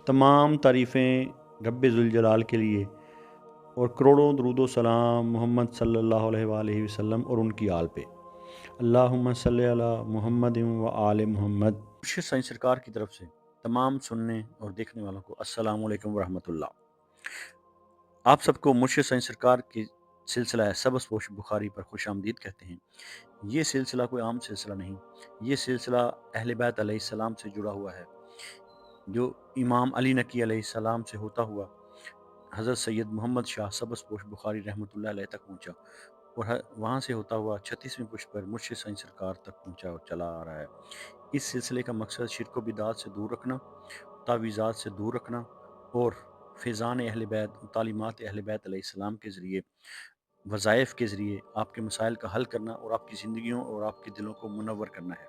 तमाम तारीफ़ें रब्बे ज़ुल के लिए और करोड़ों दरूद व सलाम मोहम्मद सल्लल्लाहु अलैहि वसल्लम और उनकी आल पे। अल्लाहुम्मा सल्लि अला मुहम्मद व आले मोहम्मद। मुर्शिद साईं सरकार की तरफ से तमाम सुनने और देखने वालों को अस्सलामु अलैकुम व रहमतुल्लाह। आप सबको मुर्शिद साईं सरकार की सिलसिला है सबस पोश बुखारी पर खुश आमदीद कहते हैं। ये सिलसिला कोई आम सिलसिला नहीं, ये सिलसिला अहले बैत अलैहिस्सलाम से जुड़ा हुआ है, जो इमाम अली नकी अलैहिस्सलाम से होता हुआ हज़रत सैयद मोहम्मद शाह सबस पोश बुखारी रहमतुल्लाह अलैह तक पहुँचा और वहाँ से होता हुआ 36वीं पुष्प पर मुर्शिद साईं सरकार तक पहुँचा और चला आ रहा है। इस सिलसिले का मकसद शिरक व बिदात से दूर रखना, तावीज़ात से दूर रखना और फ़ैज़ान अहले बैत, तालीमात अहले बैत अलैहिस्सलाम के ज़रिए, वज़ाइफ़ के ज़रिए आपके मसाइल का हल करना और आपकी ज़िंदगियों और आपके दिलों को मुनव्वर करना है।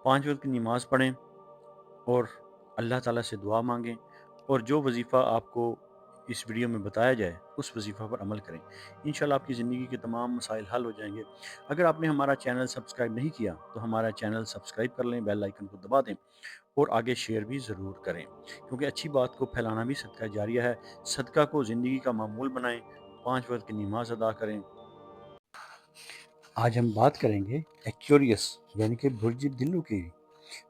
5 वक़्त की नमाज़ पढ़ें और अल्लाह ताला से दुआ मांगें और जो वजीफ़ा आपको इस वीडियो में बताया जाए उस वजीफ़ा पर अमल करें। इंशाल्लाह आपकी ज़िंदगी के तमाम मसाइल हल हो जाएंगे। अगर आपने हमारा चैनल सब्सक्राइब नहीं किया तो हमारा चैनल सब्सक्राइब कर लें, बेल आइकन को दबा दें और आगे शेयर भी ज़रूर करें, क्योंकि अच्छी बात को फैलाना भी सदका जारिया है। सदका को ज़िंदगी का मामूल बनाएं, 5 वक्त की नमाज अदा करें। आज हम बात करेंगे एक्वेरियस यानी कि बुर्ज दिल्लू की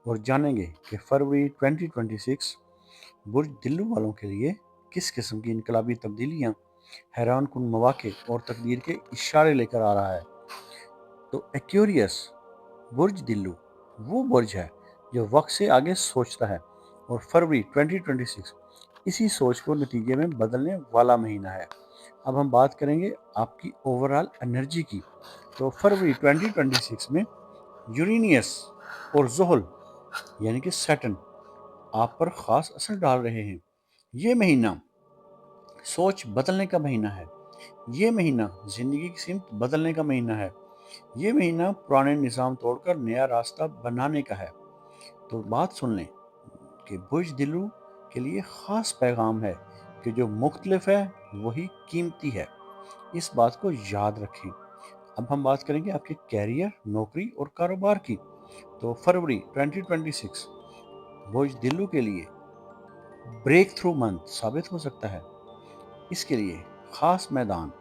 और जानेंगे कि फरवरी 2026 बुर्ज दिल्लू वालों के लिए किस किस्म की इनकलाबी तब्दीलियां, हैरान कुन मौके और तकदीर के इशारे लेकर आ रहा है। तो एक्वेरियस बुर्ज दिल्लू वो बुर्ज है जो वक्त से आगे सोचता है और फरवरी 2026 इसी सोच को नतीजे में बदलने वाला महीना है। अब हम बात करेंगे आपकी ओवरऑल एनर्जी की। तो फरवरी 2026 में यूरेनियस और ज़ोहल यानी कि सैटर्न आप पर ख़ास असर डाल रहे हैं। ये महीना सोच बदलने का महीना है। ये महीना ज़िंदगी की सिमत बदलने का महीना है। ये महीना पुराने निज़ाम तोड़कर नया रास्ता बनाने का है। तो बात सुन लें कि बुर्ज दिल्लू के लिए ख़ास पैगाम है कि जो मुख्तलिफ है वही कीमती है। इस बात को याद रखें। अब हम बात करेंगे आपके कैरियर, नौकरी और कारोबार की। तो फरवरी 2026 बुर्ज दिल्लू के लिए ब्रेक थ्रू मंथ साबित हो सकता है। इसके लिए ख़ास मैदान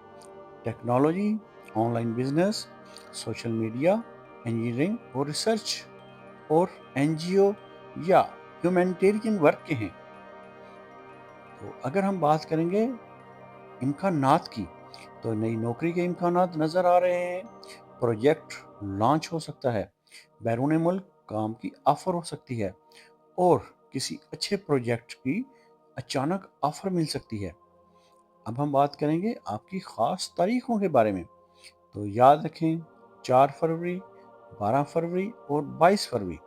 technology, online business, social media, engineering और रिसर्च और एनजीओ या ह्यूमैनिटेरियन वर्क के हैं। तो अगर हम बात करेंगे इम्कानात की, तो नई नौकरी के इम्कानात नज़र आ रहे हैं। प्रोजेक्ट लॉन्च हो सकता है, बैरून मुल्क काम की ऑफ़र हो सकती है और किसी अच्छे प्रोजेक्ट की अचानक ऑफ़र मिल सकती है। अब हम बात करेंगे आपकी ख़ास तारीखों के बारे में। तो याद रखें 4 फरवरी, 12 फरवरी और 22 फरवरी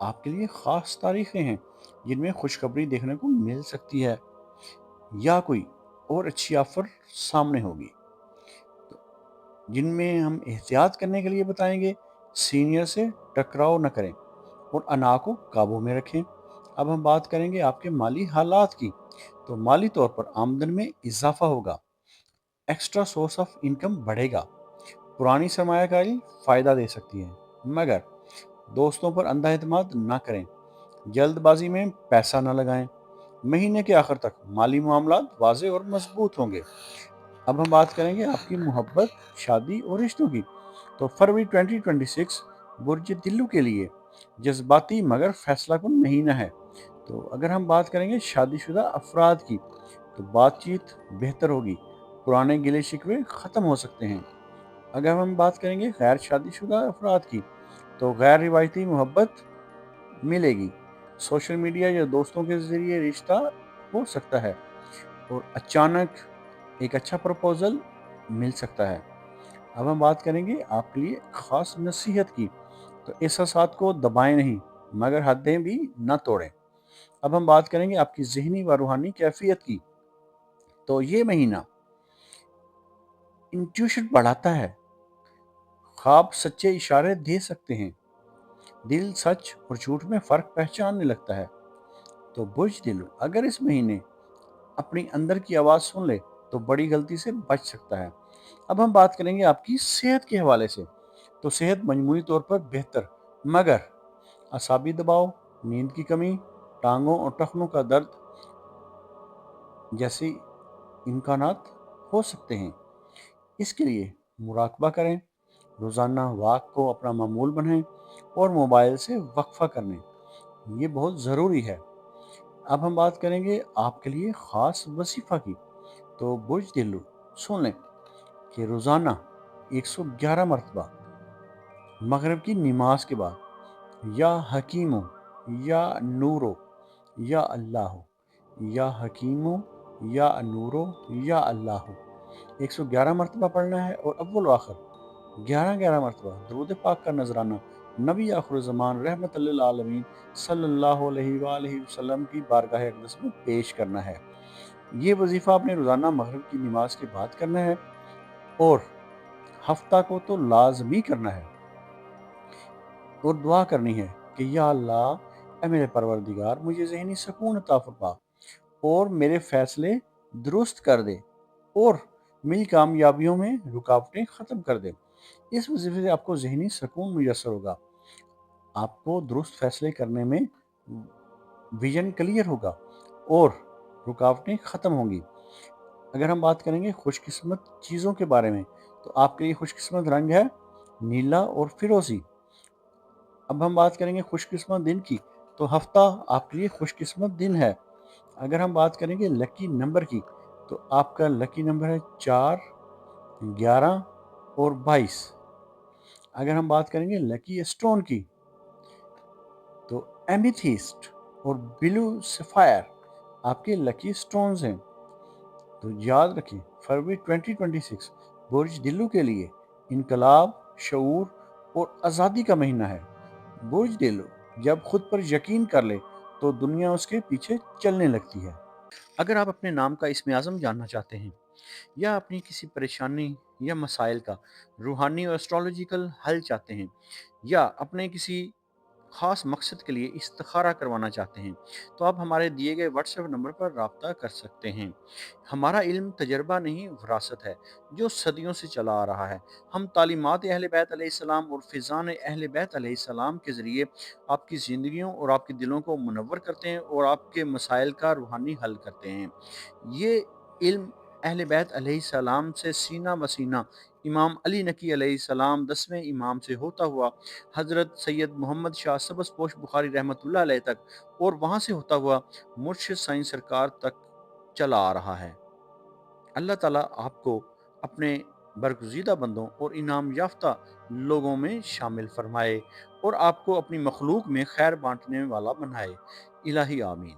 आपके लिए ख़ास तारीखें हैं जिनमें खुशखबरी देखने को मिल सकती है या कोई और अच्छी ऑफ़र सामने होगी। तो जिनमें हम एहतियात करने के लिए बताएंगे, सीनियर से टकराव न करें और अना को काबू में रखें। अब हम बात करेंगे आपके माली हालात की। तो माली तौर पर आमदन में इजाफा होगा, एक्स्ट्रा सोर्स ऑफ इनकम बढ़ेगा। पुरानी सरमायाकारी फ़ायदा दे सकती है, मगर दोस्तों पर अंधा एतमाद ना करें, जल्दबाजी में पैसा ना लगाएं। महीने के आखिर तक माली मामलात वाज़ेह और मजबूत होंगे। अब हम बात करेंगे आपकी मोहब्बत, शादी और रिश्तों की। तो फरवरी 2026 बुर्ज दिल्लू के लिए जज्बाती मगर फैसलाकुन महीना है। तो अगर हम बात करेंगे शादीशुदा अफराद की, तो बातचीत बेहतर होगी, पुराने गिले शिकवे ख़त्म हो सकते हैं। अगर हम बात करेंगे गैर शादीशुदा अफराद की, तो गैर रिवायती मोहब्बत मिलेगी, सोशल मीडिया या दोस्तों के ज़रिए रिश्ता हो सकता है और अचानक एक अच्छा प्रपोज़ल मिल सकता है। अब हम बात करेंगे आपके लिए ख़ास नसीहत की। तो एहसासात को दबाएं नहीं, मगर हदें भी ना तोड़ें। अब हम बात करेंगे आपकी ज़हनी व रूहानी कैफियत की। तो ये महीना इंट्यूशन बढ़ाता है, ख्वाब सच्चे इशारे दे सकते हैं, दिल सच और झूठ में फ़र्क पहचानने लगता है। तो बुझ दिलो अगर इस महीने अपनी अंदर की आवाज़ सुन ले तो बड़ी गलती से बच सकता है। अब हम बात करेंगे आपकी सेहत के हवाले से। तो सेहत मजमूई तौर पर बेहतर, मगर असाबी दबाव, नींद की कमी ٹانگوں اور ٹخنوں کا درد جیسے امکانات ہو سکتے ہیں۔ اس کے لیے مراقبہ کریں، روزانہ واک کو اپنا معمول بنائیں اور موبائل سے وقفہ کریں، یہ بہت ضروری ہے۔ اب ہم بات کریں گے آپ کے لیے خاص وظیفہ کی۔ تو برج دلو سن لیں کہ روزانہ 111 مرتبہ مغرب کی نماز کے بعد یا حکیمو، یا نورو، یا اللہ، یا حکیمو، یا نورو، یا اللہ 111 مرتبہ پڑھنا ہے، اور اول و آخر 11 مرتبہ درود پاک کا نذرانہ نبی آخر زمان رحمت للعالمین صلی اللہ علیہ وآلہ وسلم کی بارگاہ اقدس میں پیش کرنا ہے۔ یہ وظیفہ آپ نے روزانہ مغرب کی نماز کے بعد کرنا ہے، اور ہفتہ کو تو لازمی کرنا ہے، اور دعا کرنی ہے کہ یا اللہ، اے میرے پروردگار، مجھے ذہنی سکون عطا فرما اور میرے فیصلے درست کر دے، اور میری کامیابیوں میں رکاوٹیں ختم کر دے۔ اس وظیفے سے آپ کو ذہنی سکون میسر ہوگا، آپ کو درست فیصلے کرنے میں ویژن کلیئر ہوگا، اور رکاوٹیں ختم ہوں گی۔ اگر ہم بات کریں گے خوش قسمت چیزوں کے بارے میں، تو آپ کے لیے خوش قسمت رنگ ہے نیلا اور فیروزی۔ اب ہم بات کریں گے خوش قسمت دن کی، تو ہفتہ آپ کے لیے خوش قسمت دن ہے۔ اگر ہم بات کریں گے لکی نمبر کی، تو آپ کا لکی نمبر ہے 4، 11 اور 22۔ اگر ہم بات کریں گے لکی اسٹون کی، تو ایمیتھسٹ اور بلو سفائر آپ کے لکی سٹونز ہیں۔ تو یاد رکھیں، فروری 2026 برج دلو کے لیے انقلاب، شعور اور آزادی کا مہینہ ہے۔ برج دلو جب خود پر یقین کر لے تو دنیا اس کے پیچھے چلنے لگتی ہے۔ اگر آپ اپنے نام کا اسم اعظم جاننا چاہتے ہیں، یا اپنی کسی پریشانی یا مسائل کا روحانی اور اسٹرالوجیکل حل چاہتے ہیں، یا اپنے کسی خاص مقصد کے لیے استخارہ کروانا چاہتے ہیں، تو آپ ہمارے دیے گئے واٹس ایپ نمبر پر رابطہ کر سکتے ہیں۔ ہمارا علم تجربہ نہیں، وراثت ہے جو صدیوں سے چلا آ رہا ہے۔ ہم تعلیمات اہل بیت علیہ السلام اور فیضان اہل بیت علیہ السلام کے ذریعے آپ کی زندگیوں اور آپ کے دلوں کو منور کرتے ہیں، اور آپ کے مسائل کا روحانی حل کرتے ہیں۔ یہ علم اہل بیت علیہ السلام سے سینہ بسینہ امام علی نقی علیہ السلام 10ویں امام سے ہوتا ہوا حضرت سید محمد شاہ سبز پوش بخاری رحمۃ اللہ علیہ تک، اور وہاں سے ہوتا ہوا مرشد سائیں سرکار تک چلا آ رہا ہے۔ اللہ تعالیٰ آپ کو اپنے برگزیدہ بندوں اور انعام یافتہ لوگوں میں شامل فرمائے، اور آپ کو اپنی مخلوق میں خیر بانٹنے والا بنائے۔ الہی آمین۔